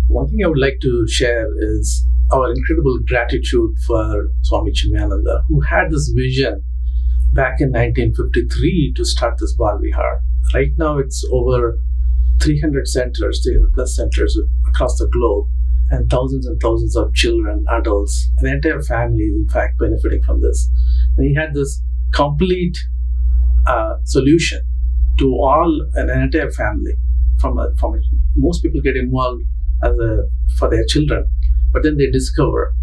One thing I would like to share is our incredible gratitude for Swami Chinmayananda, who had this vision back in 1953 to start this Bal Vihar. Right now, it's over 300 centers, 300 plus centers across the globe, and thousands of children, adults, and the entire family is in fact benefiting from this. And he had this complete solution to an entire family. Most people get involved for their children, but then they discover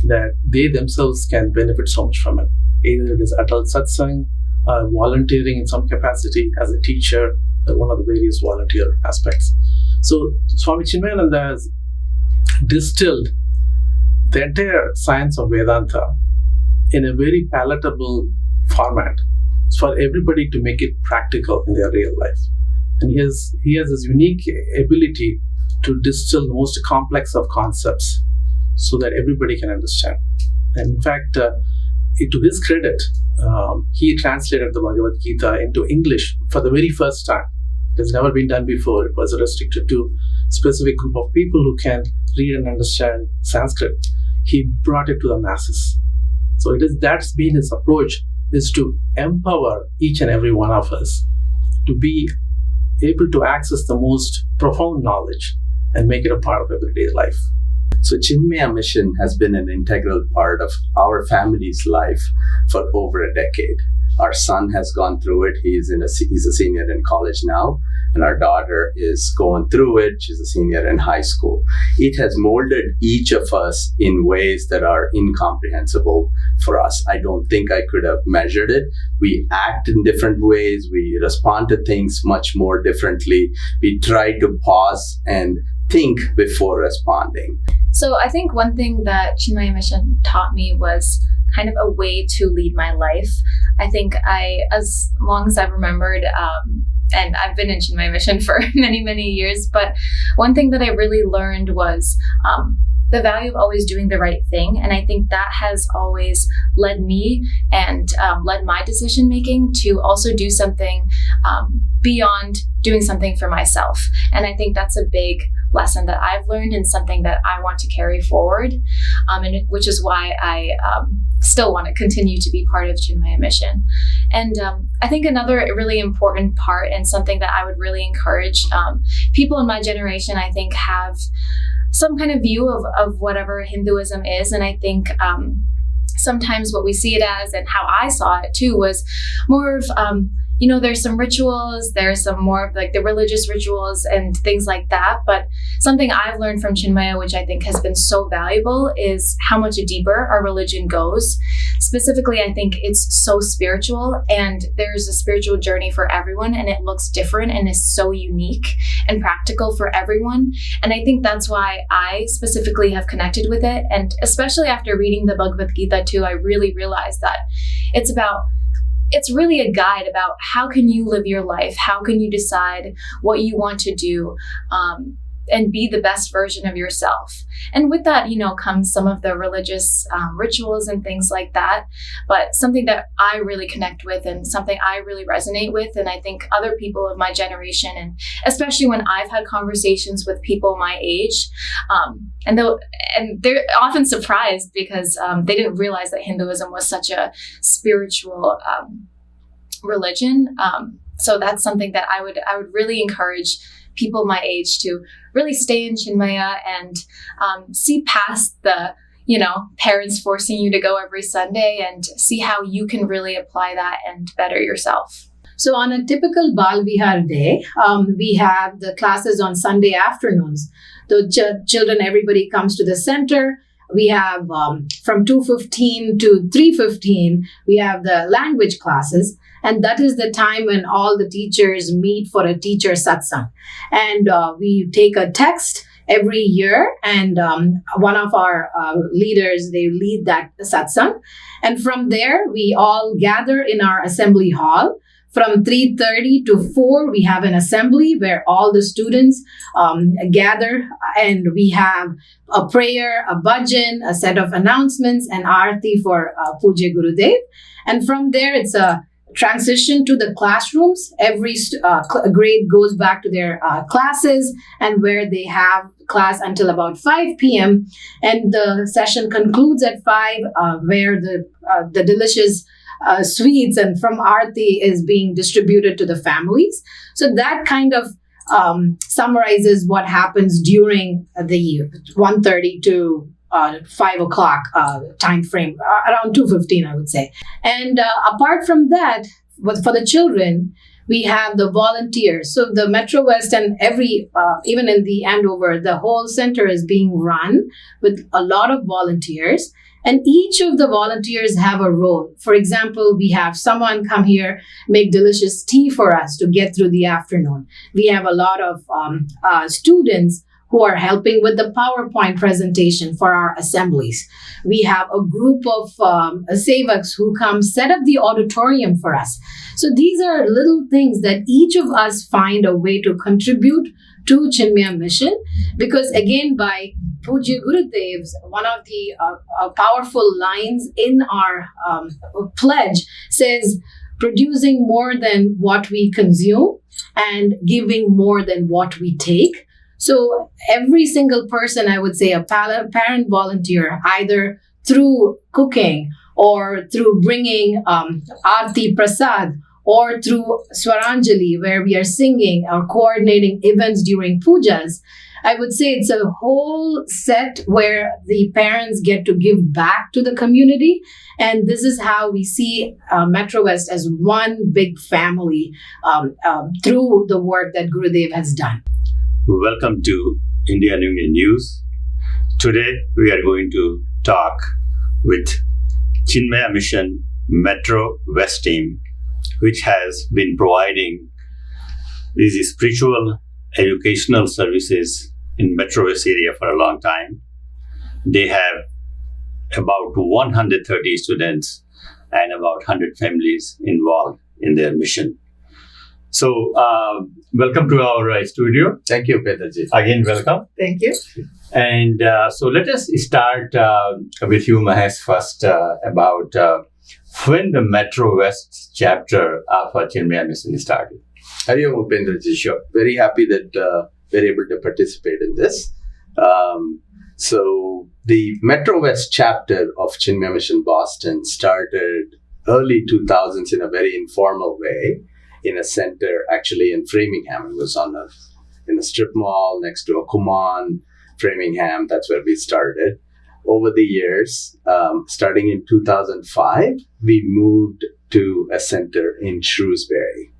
that they themselves can benefit so much from it. Either it is adult satsang, volunteering in some capacity as a teacher, one of the various volunteer aspects. So Swami Chinmayananda has distilled the entire science of Vedanta in a very palatable format for everybody to make it practical in their real life. And he has this unique ability to distill the most complex of concepts so that everybody can understand. And in fact, to his credit, he translated the Bhagavad Gita into English for the very first time. It has never been done before. It was restricted to a specific group of people who can read and understand Sanskrit. He brought it to the masses. So that's been his approach, is to empower each and every one of us to be able to access the most profound knowledge and make it a part of everyday life. So Chinmaya Mission has been an integral part of our family's life for over a decade. Our son has gone through it. He's a senior in college now, and our daughter is going through it. She's a senior in high school. It has molded each of us in ways that are incomprehensible for us. I don't think I could have measured it. We act in different ways. We respond to things much more differently. We try to pause and think before responding. So I think one thing that Chinmaya Mission taught me was kind of a way to lead my life. I think as long as I've remembered, and I've been in Chinmaya Mission for many years, but one thing that I really learned was the value of always doing the right thing. And I think that has always led me and led my decision making to also do something beyond doing something for myself. And I think that's a big lesson that I've learned and something that I want to carry forward, and which is why I still want to continue to be part of Chinmaya Mission. And I think another really important part and something that I would really encourage people in my generation, I think, have some kind of view of whatever Hinduism is. And I think sometimes what we see it as, and how I saw it too, was more of there's some rituals, there's some more of like the religious rituals and things like that. But something I've learned from Chinmaya, which I think has been so valuable, is how much deeper our religion goes. Specifically, I think it's so spiritual, and there's a spiritual journey for everyone, and it looks different and is so unique and practical for everyone. And I think that's why I specifically have connected with it. And especially after reading the Bhagavad Gita too, I really realized that it's really a guide about how can you live your life, how can you decide what you want to do, and be the best version of yourself. And with that, comes some of the religious rituals and things like that. But something that I really connect with and something I really resonate with, and I think other people of my generation, and especially when I've had conversations with people my age, and they're often surprised because they didn't realize that Hinduism was such a spiritual religion. So that's something that I would really encourage people my age to really stay in Chinmaya and see past the, parents forcing you to go every Sunday, and see how you can really apply that and better yourself. So on a typical Bal Vihar day, we have the classes on Sunday afternoons. The children, everybody comes to the center. We have from 2:15 to 3:15, we have the language classes. And that is the time when all the teachers meet for a teacher satsang. And we take a text every year, and one of our leaders, they lead that satsang. And from there, we all gather in our assembly hall. From 3:30 to 4, we have an assembly where all the students gather, and we have a prayer, a bhajan, a set of announcements, and aarti for Puja Gurudev. And from there, it's a transition to the classrooms. Every grade goes back to their classes, and where they have class until about 5 p.m. And the session concludes at 5, where the delicious sweets and from Aarti is being distributed to the families. So that kind of summarizes what happens during the 1:30 to 5 o'clock time frame, around 2:15, I would say. And apart from that, for the children, we have the volunteers. So the Metro West and even in the Andover, the whole center is being run with a lot of volunteers. And each of the volunteers have a role. For example, we have someone come here, make delicious tea for us to get through the afternoon. We have a lot of students who are helping with the PowerPoint presentation for our assemblies. We have a group of sevaks who come set up the auditorium for us. So these are little things that each of us find a way to contribute to Chinmaya Mission, because again, by Pujya Gurudev's, one of the powerful lines in our pledge says, producing more than what we consume and giving more than what we take. So every single person, I would say, a parent volunteer, either through cooking or through bringing Aarti Prasad or through Swaranjali, where we are singing or coordinating events during pujas, I would say it's a whole set where the parents get to give back to the community. And this is how we see Metro West as one big family through the work that Gurudev has done. Welcome to Indian Union News. Today we are going to talk with Chinmaya Mission Metro West team, which has been providing these spiritual educational services in Metro West area for a long time. They have about 130 students and about 100 families involved in their mission. So, welcome to our studio. Thank you, Pedaji. Again, welcome. Thank you. And so let us start with you, Mahesh, first about when the Metro West chapter of Chinmaya Mission started. Hariom Upendraji, sure. Very happy that we're able to participate in this. So the Metro West chapter of Chinmaya Mission Boston started early 2000s in a very informal way in a center actually in Framingham. It was in a strip mall next to a Kuman, Framingham. That's where we started. Over the years, starting in 2005, we moved to a center in Shrewsbury.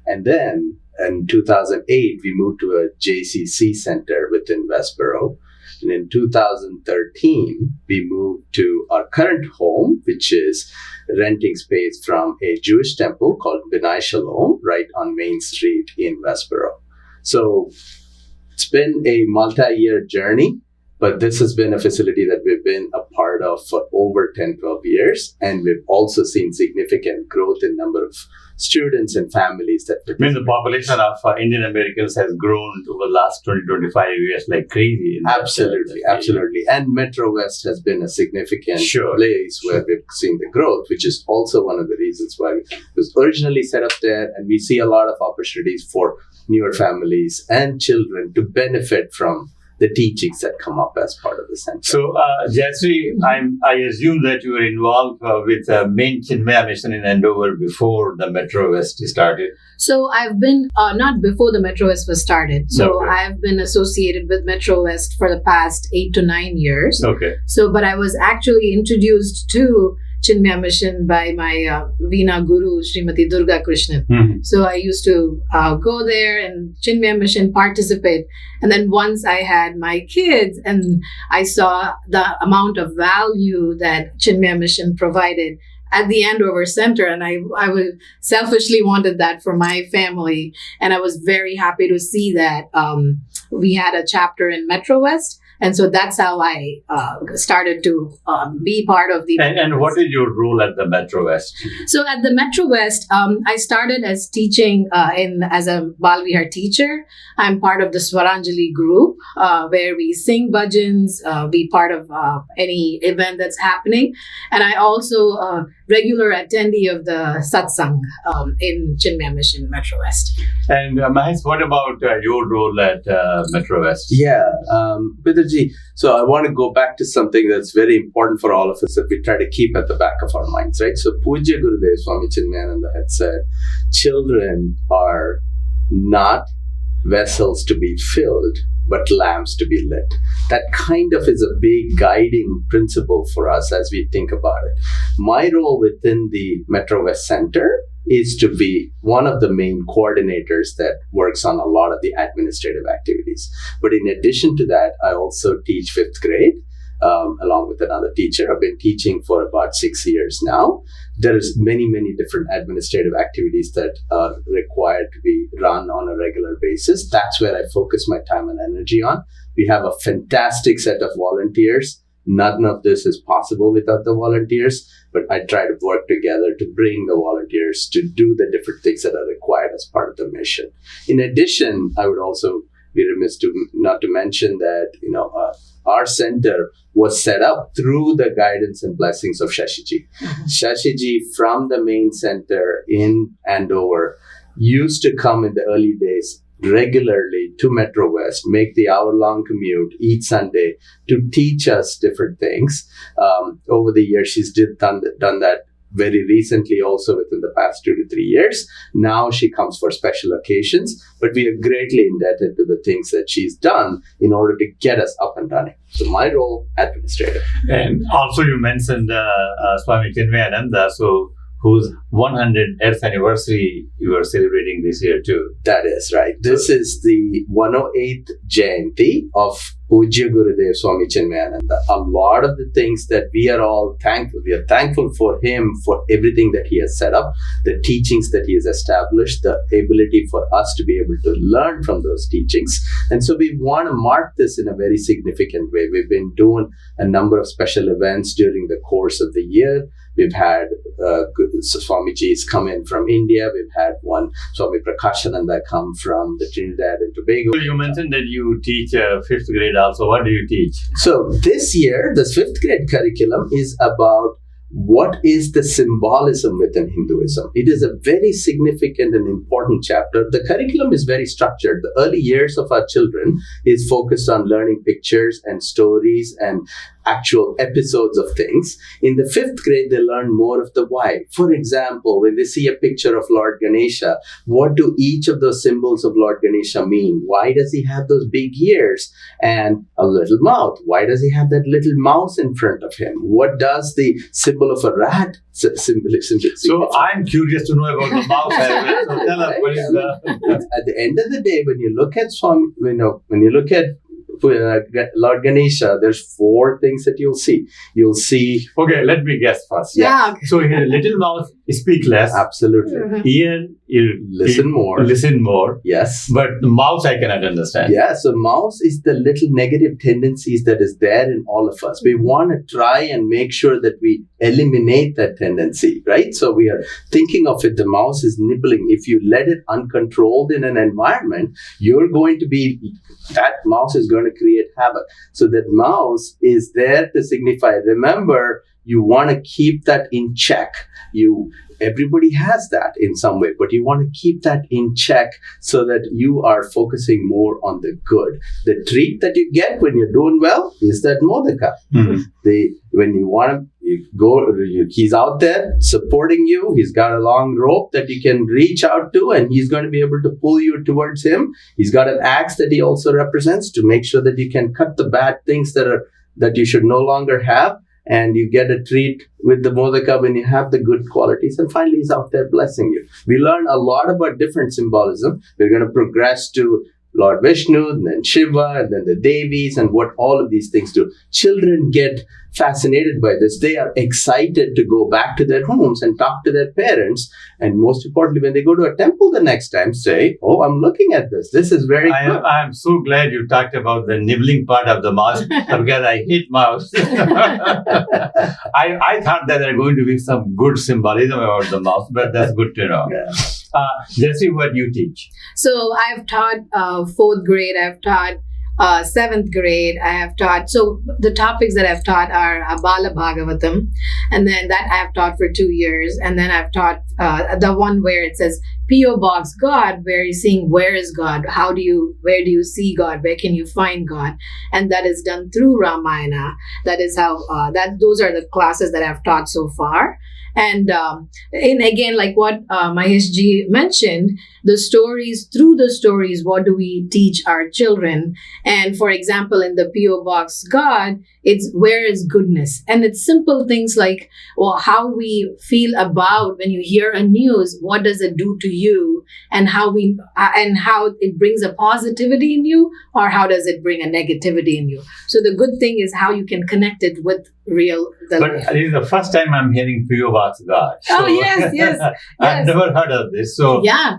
And then in 2008, we moved to a JCC center within Westboro. And in 2013, we moved to our current home, which is renting space from a Jewish temple called B'nai Shalom, right on Main Street in Westboro. So it's been a multi-year journey, but this has been a facility that we've been a part of for over 10, 12 years. And we've also seen significant growth in number of students and families that I mean, the population of Indian Americans has grown over the last 20, 25 years like crazy. Absolutely. And Metro West has been a significant place where we've seen the growth, which is also one of the reasons why it was originally set up there. And we see a lot of opportunities for newer families and children to benefit from the teachings that come up as part of the center. So, Jayashree, I assume that you were involved with main Chinmaya Mission in Andover before the Metro West started. So I've been, not before the Metro West was started. So Okay. I've been associated with Metro West for the past 8 to 9 years. Okay. So, but I was actually introduced to Chinmaya Mission by my Veena Guru, Srimati Durga Krishnan. Mhm. So I used to go there and Chinmaya Mission participate. And then once I had my kids and I saw the amount of value that Chinmaya Mission provided at the Andover Center, and I would selfishly wanted that for my family. And I was very happy to see that we had a chapter in Metro West. And so that's how I started to be part of the. And what is your role at the Metro West? So at the Metro West, I started as teaching as a Bal Vihar teacher. I'm part of the Swaranjali group where we sing bhajans, be part of any event that's happening. And I also regular attendee of the Satsang in Chinmaya Mission Metro West. And Mahesh, what about your role at Metro West? Yeah, Pidarji. So I want to go back to something that's very important for all of us that we try to keep at the back of our minds, right? So Pujya Gurudev Swami Chinmayananda had said, children are not vessels to be filled, but lamps to be lit. That kind of is a big guiding principle for us as we think about it. My role within the Metro West Center is to be one of the main coordinators that works on a lot of the administrative activities. But in addition to that, I also teach 5th grade along with another teacher. I've been teaching for about 6 years now. There's many different administrative activities that are required to be run on a regular basis. That's where I focus my time and energy on. We have a fantastic set of volunteers. None of this is possible without the volunteers, but I try to work together to bring the volunteers to do the different things that are required as part of the mission. In addition, I would also be remiss not to mention that our center was set up through the guidance and blessings of Shashiji. Shashiji from the main center in Andover used to come in the early days regularly to Metro West, make the hour-long commute each Sunday to teach us different things. Over the years, she's done that very recently, also within the past 2 to 3 years. Now she comes for special occasions, but we are greatly indebted to the things that she's done in order to get us up and running. So my role, administrator. And also you mentioned Swami Chinmayananda, so whose 100th anniversary you are celebrating this year too. That is right. This is the 108th Jayanti of Pujya Gurudev Swami Chinmayananda. A lot of the things that we are all thankful. We are thankful for him, for everything that he has set up, the teachings that he has established, the ability for us to be able to learn from those teachings. And so we want to mark this in a very significant way. We've been doing a number of special events during the course of the year. We've had Swamiji's come in from India. We've had one Swami Prakashananda come from the Trinidad and Tobago. You mentioned that you teach 5th grade also. What do you teach? So this year, the 5th grade curriculum is about what is the symbolism within Hinduism. It is a very significant and important chapter. The curriculum is very structured. The early years of our children is focused on learning pictures and stories and actual episodes of things. In the 5th grade, they learn more of the why. For example, when they see a picture of Lord Ganesha, what do each of those symbols of Lord Ganesha mean? Why does he have those big ears and a little mouth? Why does he have that little mouse in front of him? What does the symbol of a rat symbolize? So I'm curious to know about the mouse. So tell us, what is the... At the end of the day, when you look at Swami, when you look at Lord Ganesha, there's 4 things that you'll see. You'll see... Okay, let me guess first. Yeah. So here, little mouse, speak less. Absolutely. Ear, you Listen more. Listen more. Yes. But the mouse, I cannot understand. Yeah, so mouse is the little negative tendencies that is there in all of us. We want to try and make sure that we eliminate that tendency, right? So we are thinking of it, the mouse is nibbling. If you let it uncontrolled in an environment, that mouse is going to create havoc. So that mouse is there to signify, remember, you want to keep that in check. Everybody has that in some way, but you want to keep that in check so that you are focusing more on the good. The treat that you get when you're doing well is that modaka. Mm-hmm. When you want to he's out there supporting you. He's got a long rope that you can reach out to, and he's going to be able to pull you towards him. He's got an axe that he also represents to make sure that you can cut the bad things that you should no longer have. And you get a treat with the modaka when you have the good qualities. And finally, he's out there blessing you. We learn a lot about different symbolism. We're going to progress to Lord Vishnu, and then Shiva, and then the Devis, and what all of these things do. Children get fascinated by this. They are excited to go back to their homes and talk to their parents. And most importantly, when they go to a temple the next time, say, oh, I'm looking at this. This is very good. I am so glad you talked about the nibbling part of the mouse because I hate mouse. I thought that there are going to be some good symbolism about the mouse, but that's good to know. Yeah. Jayashree, what you teach? So I've taught 4th grade, I've taught 7th grade, I have taught. So the topics that I've taught are Bala Bhagavatam, and then that I've taught for 2 years. And then I've taught the one where it says P.O. Box God, where you're seeing where is God? Where do you see God? Where can you find God? And that is done through Ramayana. That is how, those are the classes that I've taught so far. And again, like what Mahesh ji mentioned, through the stories, what do we teach our children? And for example, in the P.O. Box God, it's where is goodness? And it's simple things like, well, how we feel about when you hear a news, what does it do to you? And how it brings a positivity in you, or how does it bring a negativity in you? So the good thing is how you can connect it with But life. this is the first time I'm hearing P.O. Box God. Oh, yes. I've never heard of this. So Yeah.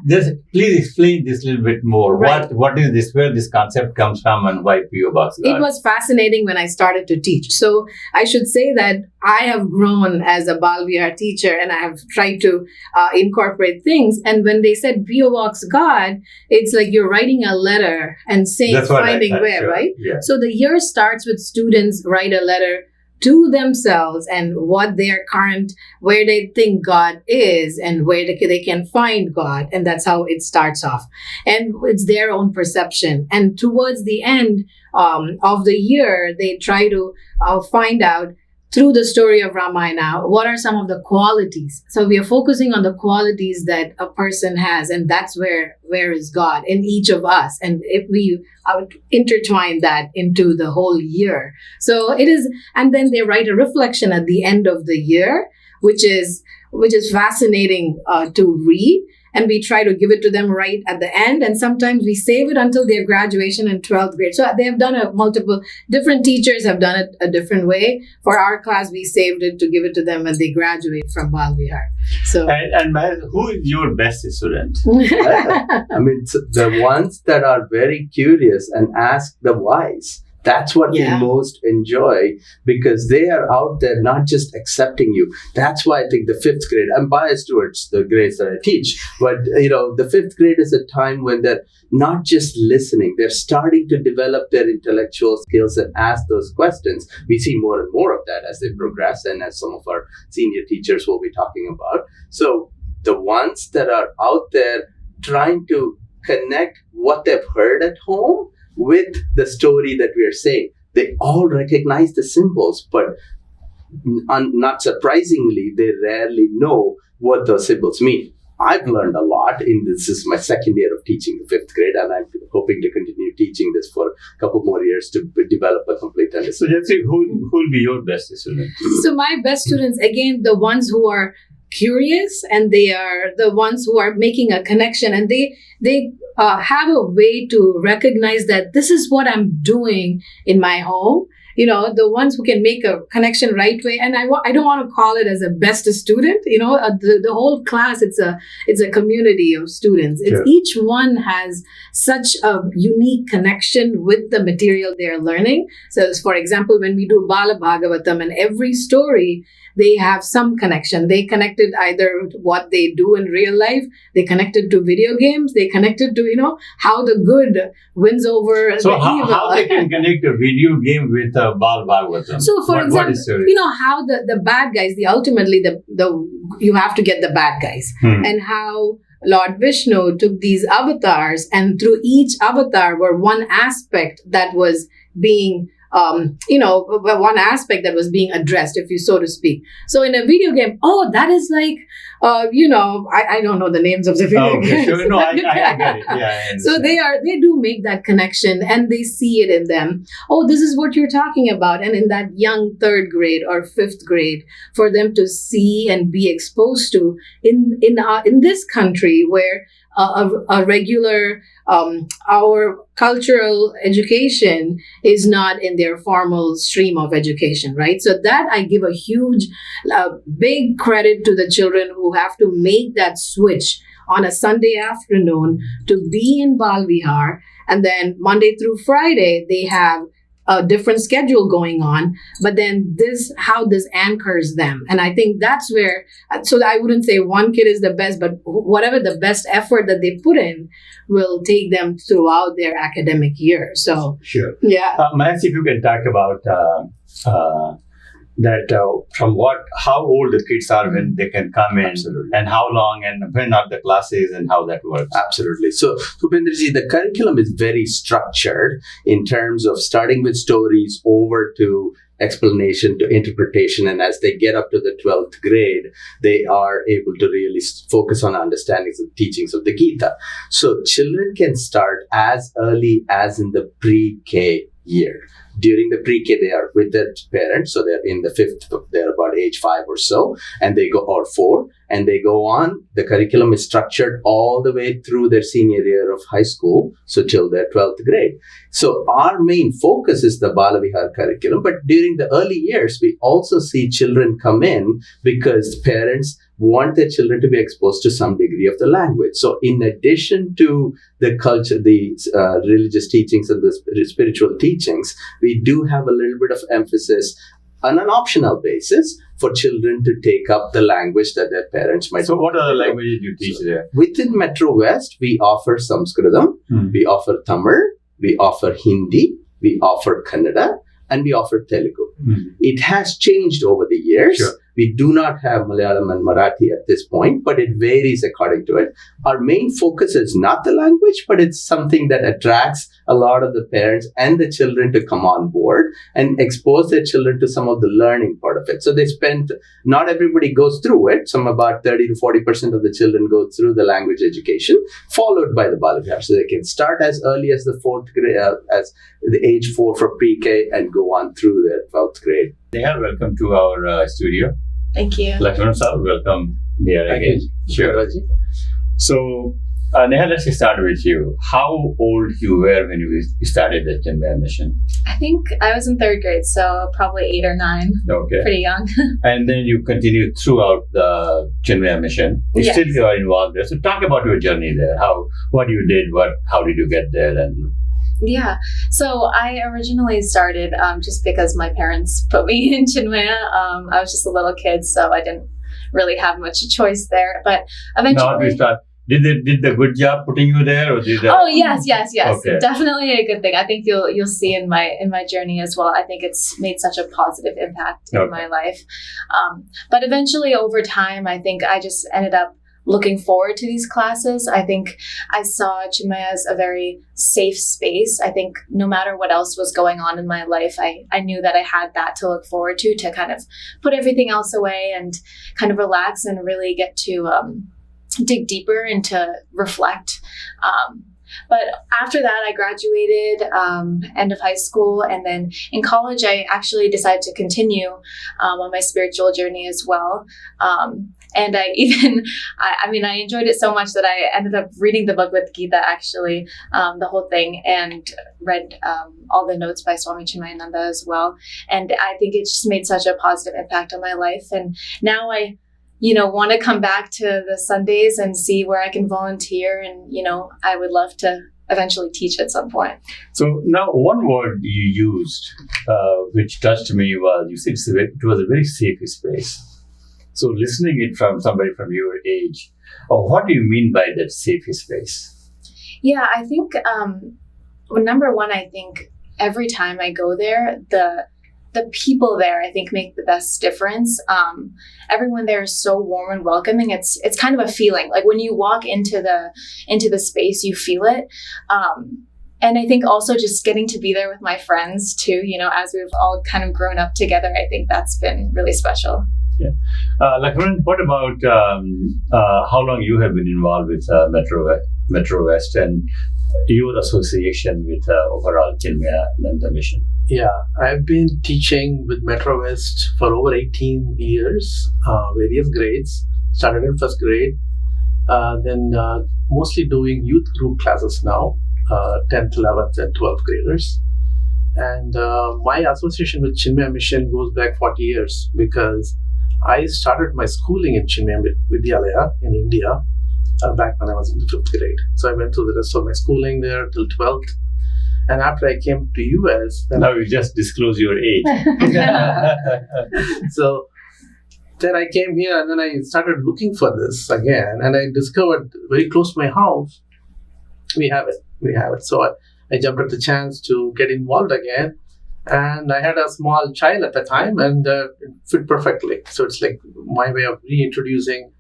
please explain this a little bit more. Right. What is this, where this concept comes from, and why P.O. Box God? It was fascinating when I started to teach. So I should say that I have grown as a Bal Vihar teacher, and I have tried to incorporate things. And when they said P.O. Box God, it's like you're writing a letter and saying, That's what I finding thought, where, sure. right? Yeah. So the year starts with students write a letter to themselves and where they think God is and where they can find God. And that's how it starts off. And it's their own perception. And towards the end of the year, they try to find out through the story of Ramayana, what are some of the qualities? So we are focusing on the qualities that a person has, and that's where is God in each of us. And if we intertwine that into the whole year. So it is, and then they write a reflection at the end of the year, which is fascinating to read. And we try to give it to them right at the end. And sometimes we save it until their graduation in 12th grade. So they have done multiple different teachers have done it a different way. For our class, we saved it to give it to them when they graduate from Bal Vihar. So, And Mahesh, who is your best student? I mean, the ones that are very curious and ask the whys. That's what we most enjoy, because they are out there not just accepting you. That's why I think the 5th grade, I'm biased towards the grades that I teach, but the 5th grade is a time when they're not just listening, they're starting to develop their intellectual skills and ask those questions. We see more and more of that as they progress, and as some of our senior teachers will be talking about. So the ones that are out there trying to connect what they've heard at home with the story that we are saying, they all recognize the symbols, but not surprisingly, they rarely know what those symbols mean. I've learned a lot this is my 2nd year of teaching the 5th grade, and I'm hoping to continue teaching this for a couple more years to develop a complete So understanding. Jayashree, who will be your best student? So my best students, again, the ones who are curious, and they are the ones who are making a connection, and they have a way to recognize that this is what I'm doing in my home. The ones who can make a connection right way. And I don't want to call it as a best student. The whole class, it's a community of students. Sure. Each one has such a unique connection with the material they're learning. So, for example, when we do Bala Bhagavatam, and every story, they have some connection. They connected either to what they do in real life, they connected to video games, they connected to, how the good wins over So the evil. how they can connect a video game with Bal Bhagavatam? So, for example, what is how the bad guys, ultimately you have to get the bad guys, and how Lord Vishnu took these avatars, and through each avatar were one aspect that was being one aspect that was being addressed, if you so to speak. So in a video game, that is like, I don't know the names of the video games. Sure. No, I get it. Yeah. I So they do make that connection, and they see it in them. Oh, this is what you're talking about. And in that young 3rd grade or 5th grade, for them to see and be exposed to in this country where a regular, our cultural education is not in their formal stream of education, right? So that I give a huge, big credit to the children who have to make that switch on a Sunday afternoon to be in Bal Vihar, and then Monday through Friday they have a different schedule going on, but then how this anchors them. And I think that's where, so I wouldn't say one kid is the best, but whatever the best effort that they put in will take them throughout their academic year. So, Sure. yeah. Mahesh, if you can talk about how old the kids are when they can come in, Absolutely. and how long, and when are the classes, and how that works. Absolutely. So, Bhupendraji, the curriculum is very structured in terms of starting with stories over to explanation to interpretation. And as they get up to the 12th grade, they are able to really focus on understandings and teachings of the Gita. So children can start as early as in the pre-K year. During the pre-K, they are with their parents, so they're in the fifth, they're about age 5 or so, and they go, or 4, and they go on. The curriculum is structured all the way through their senior year of high school, so till their 12th grade. So our main focus is the Bala Vihar curriculum, but during the early years, we also see children come in because parents want their children to be exposed to some degree of the language. So in addition to the culture, the religious teachings and the spiritual teachings, we do have a little bit of emphasis on an optional basis for children to take up the language that their parents might. So what are the languages you teach there? Within Metro West, we offer Sanskritam, we offer Tamil, we offer Hindi, we offer Kannada, and we offer Telugu. It has changed over the years. Sure. We do not have Malayalam and Marathi at this point, but it varies according to it. Our main focus is not the language, but it's something that attracts a lot of the parents and the children to come on board and expose their children to some of the learning part of it. So not everybody goes through it. Some about 30 to 40% of the children go through the language education, followed by the Bala Vihar. So they can start as early as the 4th grade, as the age 4 for pre-K, and go on through their 12th grade. Neha, welcome to our studio. Thank you. Lakshmanan sir, welcome here again. Sure. Bhupendraji. So, Neha, let's start with you. How old you were when you started the Chinmaya Mission? I think I was in 3rd grade, so probably 8 or 9. Okay. Pretty young. And then you continued throughout the Chinmaya Mission. Yes. Still you are involved there. So talk about your journey there. What you did, how did you get there, and Yeah. So I originally started just because my parents put me in Chinmaya. I was just a little kid, so I didn't really have much choice there. But eventually... Did the good job putting you there, or did Oh yes. Okay. Definitely a good thing. I think you'll see in my journey as well. I think it's made such a positive impact in my life. But eventually, over time, I think I just ended up looking forward to these classes. I think I saw Chinmaya as a very safe space. I think no matter what else was going on in my life, I knew that I had that to look forward to kind of put everything else away and kind of relax and really get to dig deeper and to reflect. But after that, I graduated end of high school, and then in college, I actually decided to continue on my spiritual journey as well. And I enjoyed it so much that I ended up reading the Bhagavad Gita, actually, the whole thing, and read all the notes by Swami Chinmayananda as well. And I think it just made such a positive impact on my life. And now I want to come back to the Sundays and see where I can volunteer. And, I would love to eventually teach at some point. So now one word you used, which touched me, was you said it was a very safe space. So listening it from somebody from your age, what do you mean by that safe space? Yeah, I think, number one, I think every time I go there, the people there, I think, make the best difference. Everyone there is so warm and welcoming. It's kind of a feeling. Like when you walk into the space, you feel it. And I think also just getting to be there with my friends too, as we've all kind of grown up together, I think that's been really special. Yeah. Lakshmanan, what about how long you have been involved with Metro West and your association with overall Chinmaya Mission? Yeah, I've been teaching with Metro West for over 18 years, various grades. Started in 1st grade, then mostly doing youth group classes now, 10th, 11th, and 12th graders. And my association with Chinmaya Mission goes back 40 years because I started my schooling in Chinmaya Vidyalaya in India back when I was in the 5th grade. So I went through the rest of my schooling there till 12th. And after I came to US, then Now you just disclose your age. so then I came here and then I started looking for this again, and I discovered very close to my house, we have it. So I jumped at the chance to get involved again, and I had a small child at the time, and it fit perfectly. So it's like my way of reintroducing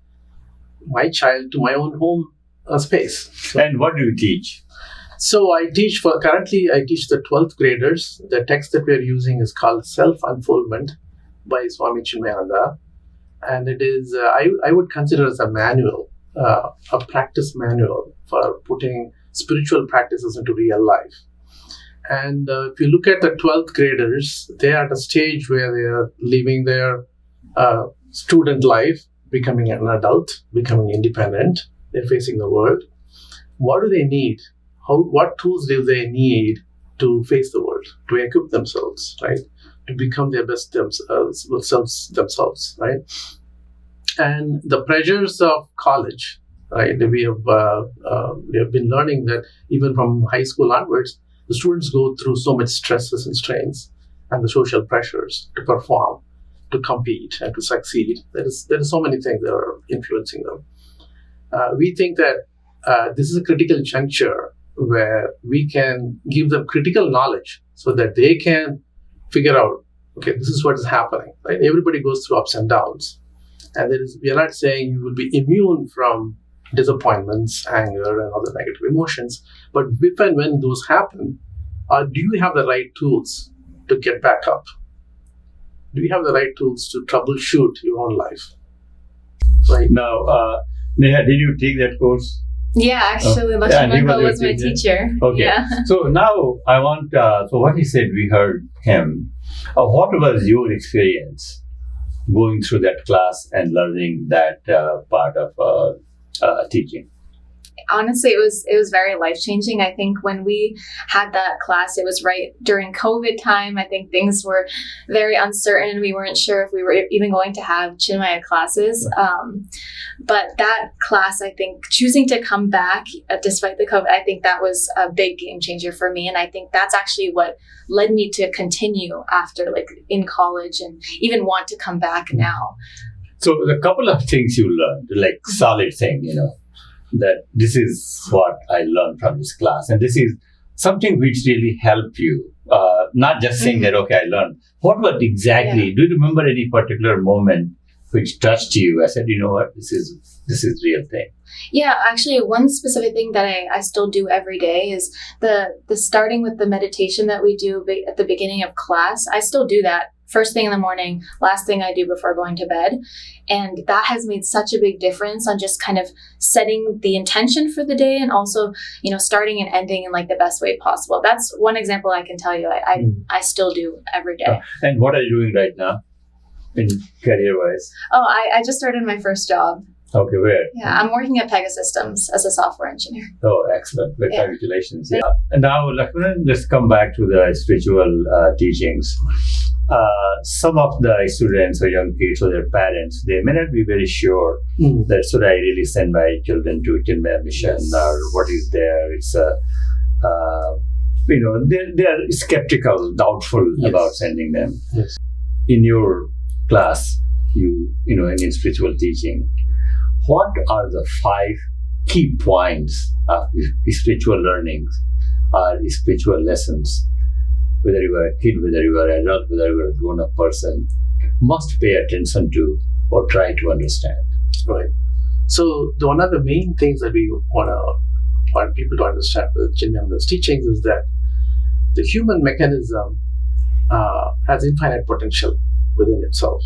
my child to my own home space. So, And what do you teach? so currently I teach the 12th graders. The text that we're using is called Self-Unfoldment by Swami Chinmayananda. And it is, I would consider as a manual, a practice manual for putting spiritual practices into real life. And if you look at the 12th graders, they are at a stage where they are living their student life, becoming an adult, becoming independent. They're facing the world. What do they need? What tools do they need to face the world, to equip themselves, right? To become their best themselves, right? And the pressures of college, right? We have been learning that even from high school onwards, the students go through so much stresses and strains, and the social pressures to perform, to compete, and to succeed. There is so many things that are influencing them. We think that this is a critical juncture where we can give them critical knowledge so that they can figure out, okay, this is what is happening, right? Everybody goes through ups and downs. And we are not saying you will be immune from disappointments, anger, and other negative emotions. But if and when those happen, do you have the right tools to get back up? Do you have the right tools to troubleshoot your own life? Right? Now, Neha, did you take that course? Yeah, actually, he Lakshmanan was my teacher. teacher. Okay. Yeah. So now I want, so what he said, we heard him. What was your experience going through that class and learning that part of teaching? Honestly, it was very life-changing. I think when we had that class, it was right during COVID time. I think things were very uncertain. We weren't sure if we were even going to have Chinmaya classes. But that class, I think, choosing to come back despite the COVID, I think that was a big game changer for me. And I think that's actually what led me to continue after, like, in college, and even want to come back now. So a couple of things you learned, like solid thing, that this is what I learned from this class. And this is something which really helped you. Not just saying that, okay, I learned. What was exactly, do you remember any particular moment which touched you? I said, you know what, this is real thing. Yeah, actually, one specific thing that I still do every day is the starting with the meditation that we do at the beginning of class. I still do that first thing in the morning, last thing I do before going to bed. And that has made such a big difference on just kind of setting the intention for the day, and also, starting and ending in like the best way possible. That's one example I can tell you I still do every day. And what are you doing right now in career-wise? Oh, I just started my first job. Okay, where? Yeah, I'm working at Pegasystems as a software engineer. Oh, excellent. Well, congratulations. Yeah. And now, Lakshmanan, let's come back to the spiritual teachings. Some of the students or young kids or their parents, they may not be very sure that should I really send my children to Chinmaya Mission or what is there. It's they are skeptical, doubtful about sending them. Yes. In your class, in spiritual teaching, what are the 5 key points of spiritual learnings or spiritual lessons? Whether you are a kid, whether you are an adult, whether you are a grown-up person, must pay attention to or try to understand. Right. So one of the main things that we want people to understand with Chinmayananda's teachings is that the human mechanism has infinite potential within itself.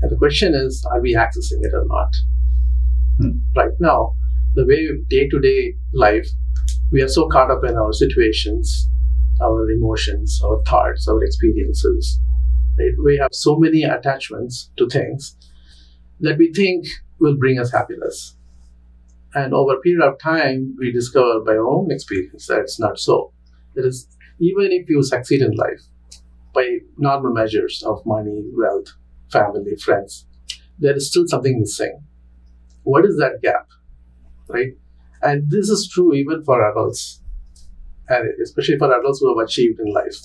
And the question is, are we accessing it or not? Right now, the way day-to-day life, we are so caught up in our situations, our emotions, our thoughts, our experiences. Right? We have so many attachments to things that we think will bring us happiness. And over a period of time, we discover by our own experience that it's not so. It is, even if you succeed in life by normal measures of money, wealth, family, friends, there is still something missing. What is that gap, right? And this is true even for adults, and especially for adults who have achieved in life,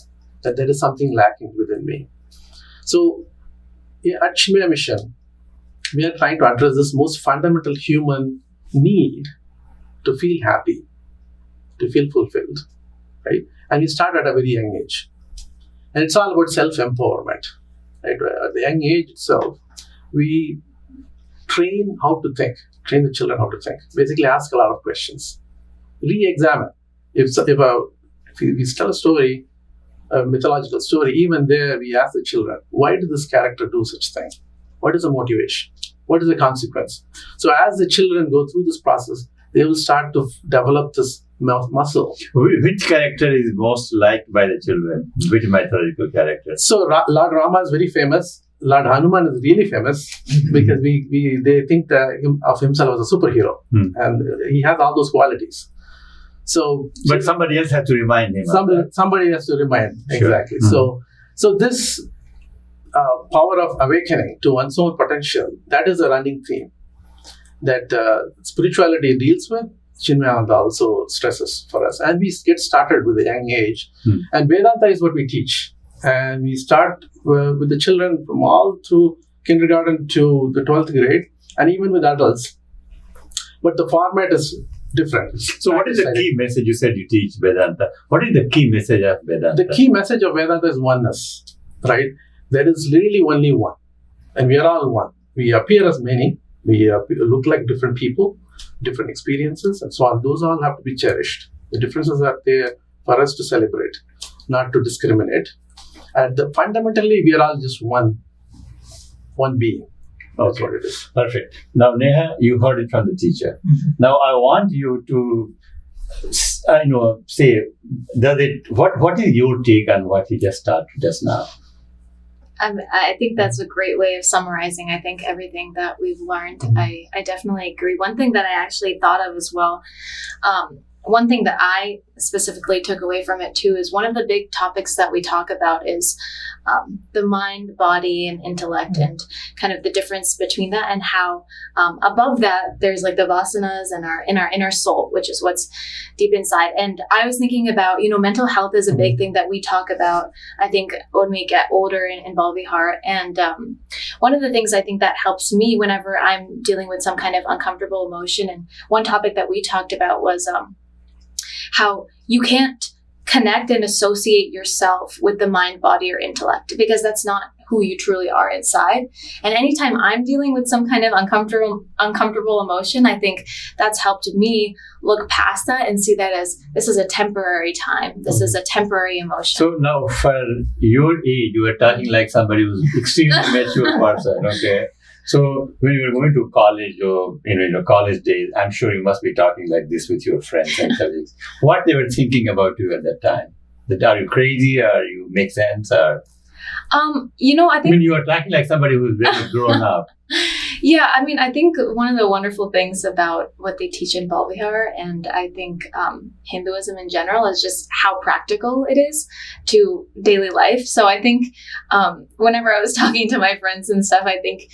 that there is something lacking within me. So at Chinmaya Mission, we are trying to address this most fundamental human need to feel happy, to feel fulfilled, right? And we start at a very young age. And it's all about self-empowerment, right? At the young age itself, we train the children how to think. Basically ask a lot of questions. Re-examine. If we tell a story, a mythological story, even there we ask the children, why did this character do such thing? What is the motivation? What is the consequence? So as the children go through this process, they will start to develop this muscle. Which character is most liked by the children? Which mythological character? So Lord Rama is very famous. Lord Hanuman is really famous because they think of himself as a superhero, and he has all those qualities. So, but somebody else has to remind him. Somebody has to remind, sure. Exactly. So this power of awakening to one's own potential, that is a running theme that spirituality deals with. Chinmayananda also stresses for us, and we get started with a young age. And Vedanta is what we teach, and we start with the children from all through kindergarten to the 12th grade, and even with adults. But the format is different. So what is the key message? You said you teach Vedanta. What is the key message of Vedanta? The key message of Vedanta is oneness, right? There is really only one, and we are all one. We appear as many. We look like different people, different experiences, and so on. Those all have to be cherished. The differences are there for us to celebrate, not to discriminate. And fundamentally, we are all just one being. That's what it is. Perfect. Now, Neha, you heard it from the teacher. Now, I want you to, say, what is your take on what he just started just now? I think that's a great way of summarizing, I think, everything that we've learned. I definitely agree. One thing that I actually thought of as well, one thing that I specifically took away from it too, is one of the big topics that we talk about is the mind, body, and intellect, and kind of the difference between that, and how above that there's like the vasanas and our inner soul, which is what's deep inside. And I was thinking about, mental health is a big thing that we talk about, I think, when we get older in Bal Vihar. And one of the things I think that helps me whenever I'm dealing with some kind of uncomfortable emotion, and one topic that we talked about was how you can't connect and associate yourself with the mind, body, or intellect, because that's not who you truly are inside. And anytime I'm dealing with some kind of uncomfortable emotion, I think that's helped me look past that and see that as this is a temporary time. This is a temporary emotion. So now, for your age, you are talking like somebody who's extremely mature person, okay? So when you were going to college or in your college days, I'm sure you must be talking like this with your friends and colleagues. What they were thinking about you at that time? That are you crazy, or you make sense, or? I think you are talking like somebody who's very grown up. Yeah, I think one of the wonderful things about what they teach in Bal Vihar, and I think Hinduism in general, is just how practical it is to daily life. So I think whenever I was talking to my friends and stuff, I think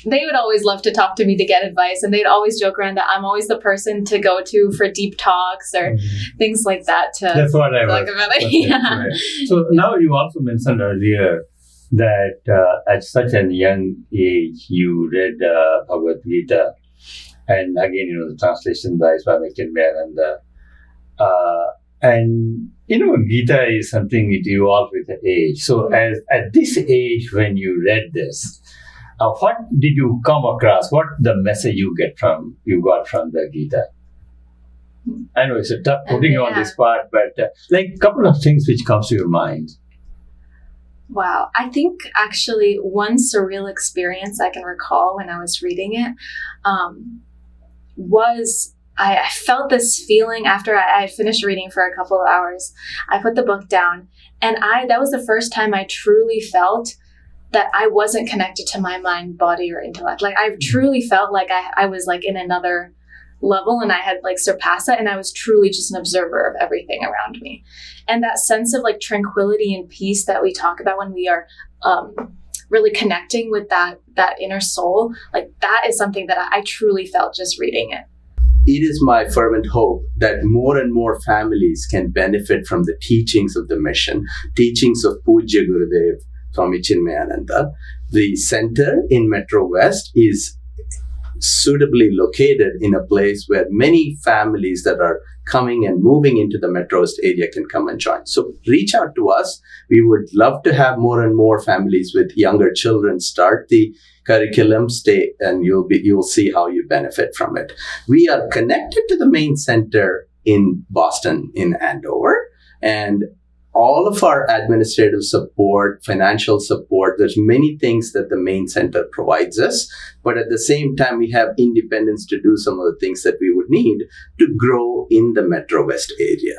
they would always love to talk to me to get advice, and they'd always joke around that I'm always the person to go to for deep talks or things like that. That's what I talk was. About it. Yeah. Right. So now you also mentioned earlier that at such a young age you read Bhagavad Gita, and again, the translation by Swami Chinmayananda. And Gita is something it evolves with the age. So as at this age, when you read this, what did you come across? What the message you got from the Gita? I know it's a tough putting you on this spot, but like a couple of things which comes to your mind. Wow. I think actually one surreal experience I can recall when I was reading it was I felt this feeling after I finished reading for a couple of hours. I put the book down, and that was the first time I truly felt that I wasn't connected to my mind, body, or intellect. Like I truly felt like I was like in another level and I had like surpassed that, and I was truly just an observer of everything around me. And that sense of like tranquility and peace that we talk about when we are really connecting with that inner soul, like that is something that I truly felt just reading it. It is my fervent hope that more and more families can benefit from the teachings of the mission, teachings of Pujya Gurudev Swami Chinmayananda. The center in Metro West is suitably located in a place where many families that are coming and moving into the Metro West area can come and join. So reach out to us. We would love to have more and more families with younger children start the curriculum, stay, and you'll see how you benefit from it. We are connected to the main center in Boston, in Andover, and all of our administrative support, financial support, there's many things that the main center provides us. But at the same time, we have independence to do some of the things that we would need to grow in the Metro West area.